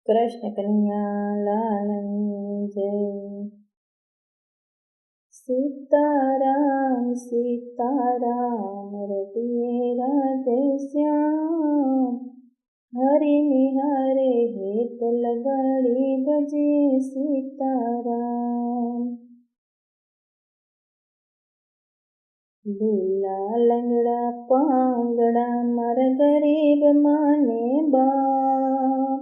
કૃષ્ણ કનૈયા લાલની જય. સીતારામ સીતારામ રતિએ રાધે શ્યામ, હરિ નિહારે હેત લગાડી ભજે સીતારામ. લીલા લંગડા પાંગડા મારા ગરીબ માને બાપ,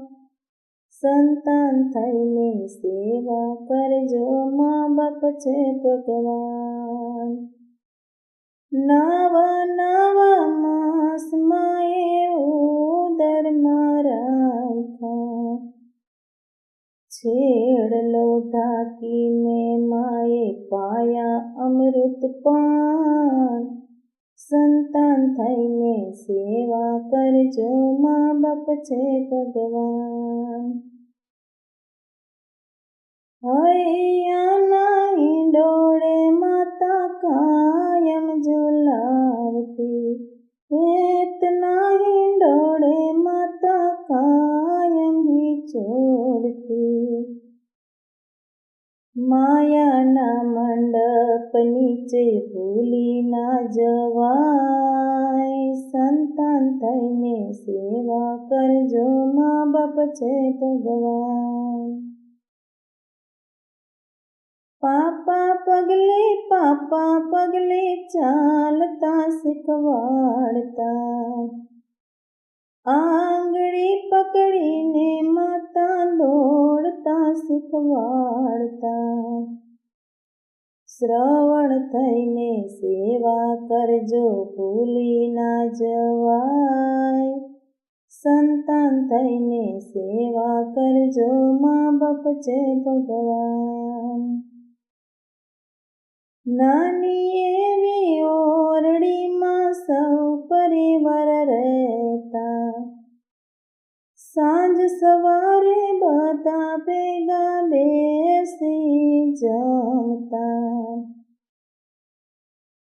સંતાન થઈને સેવા કરજો, મા બાપ છે ભગવાન. નવા નવા માસમાં એવું ધર્મમાં રાખ્યા, છેડલો ઢાંકીને માએ પાયા અમૃત પાન. સંતાન થઈને સેવા કરજો, મા બાપ છે ભગવાન. હૈયાના હિંડોળે માતા કાયમ ઝુલાવતી, હેતના હિંડોળે માતા કાયમ હિંચોળતી. માયાના મંડપ નીચે ભૂલી ના જવાય, સંતાન થઈને સેવા કરજો, મા બાપ છે ભગવાન. પાપા પગલે ચાલતા શીખવાડતા, આંગળી પકડીને માતા દોડતા શીખવાડતા. શ્રવણ થઈને સેવા કરજો, ભૂલી ના જવાય, સંતાન થઈને સેવા કરજો, મા બાપ છે ભગવાન. નાની એવી ઓરડીમાં સૌ પરિવાર રહેતા, સાંજ સવારે બધા ભેગા બેસી જમતા.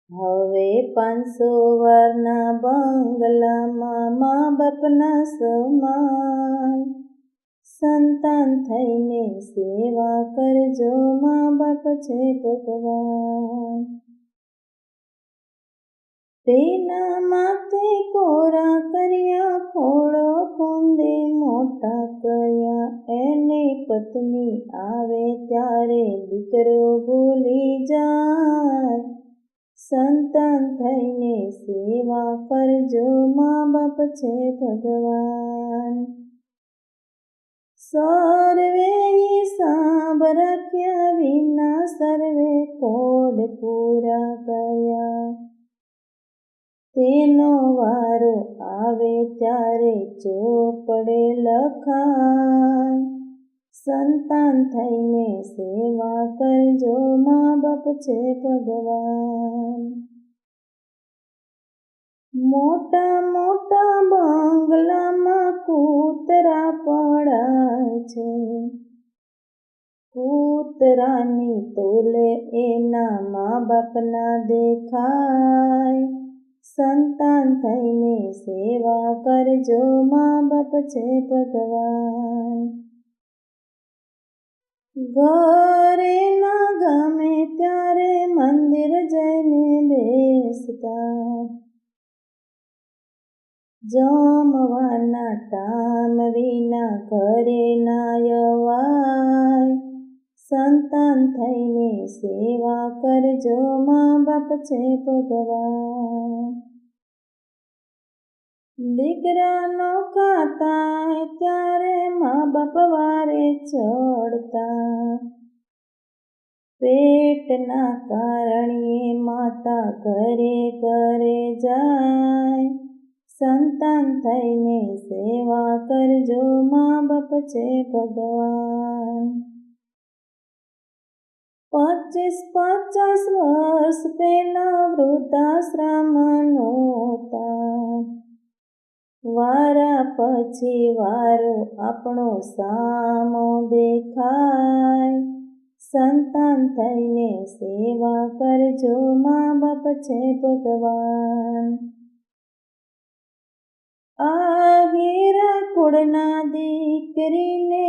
હવે 500 વારના બંગલામાં મા બાપના સમાન, સંતાન થઈને સેવા કરજો, મા બાપ છે ભગવાન. તેના માથે કોરા કર્યા, ખોળો કુંદે મોટા કર્યા, એને પત્ની આવે ત્યારે દીકરો ભૂલી જાય, સંતાન થઈને સેવા કરજો, મા બાપ છે ભગવાન. સર્વે હિસાબ રાખ્યા વિના સર્વે કોડ પૂરા કર્યા, તેનો વારો આવે ત્યારે ચોપડે લખાય, સંતાન થઈને સેવા કરજો, મા બાપ છે ભગવાન. મોટા મોટા બંગલામાં કૂતરા પડાય છે, કૂતરાની તોલે એના મા બાપના દેખાય, સંતાન થઈને સેવા કરજો, મા બાપ છે ભગવાન. ઘરે ના ગમે ત્યારે મંદિર જઈને બેસતા, જમવાના ટાઈમ વિના ઘરે ના અવાય, સંતાન થઈને સેવા કરજો, મા બાપ છે ભગવાન. દીકરાનો ખાતા ત્યારે મા બાપ વારે ચડતા, પેટના કારણે માતા ઘરે ઘરે જાય, સંતાન થઈને સેવા કરજો, મા બાપ છે ભગવાન. 25-50 વર્ષ પહેલા વૃદ્ધાશ્રમ નહોતા, વારા પછી વારો આપણો સામો દેખાય, સંતાન થઈને સેવા કરજો, મા બાપ છે ભગવાન. આ હીરા કુળના દીકરીને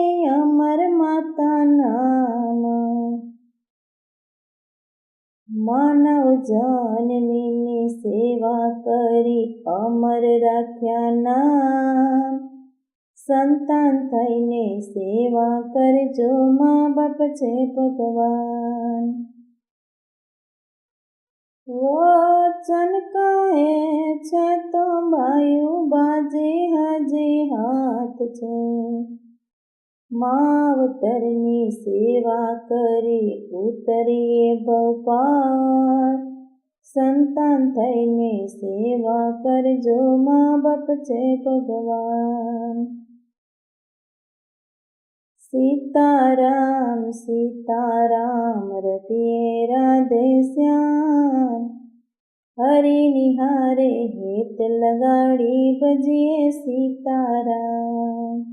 ભગવાન. સંતાન થઈને સેવા કરજો, મા બાપ છે ભગવાન. વચન કહે છે તો બાયું બાજે હજી હાથ છે. માવતરની સેવા કરી ઉતરીએ ભવપાર. સંતાન થઈને સેવા કરજો, મા બાપ છે ભગવાન. સીતારામ સીતારામ રતિએ રાધે શ્યામ. હરિ નિહારે હેત લગાડી ભજીએ સીતારામ.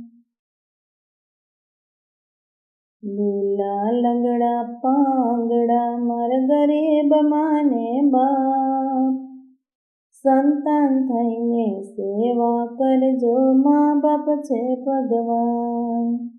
લૂલા લંગડા પાંગડા માર ગરીબ માને બાપ. સંતાન થઈને સેવા કરજો, મા બાપ છે ભગવાન.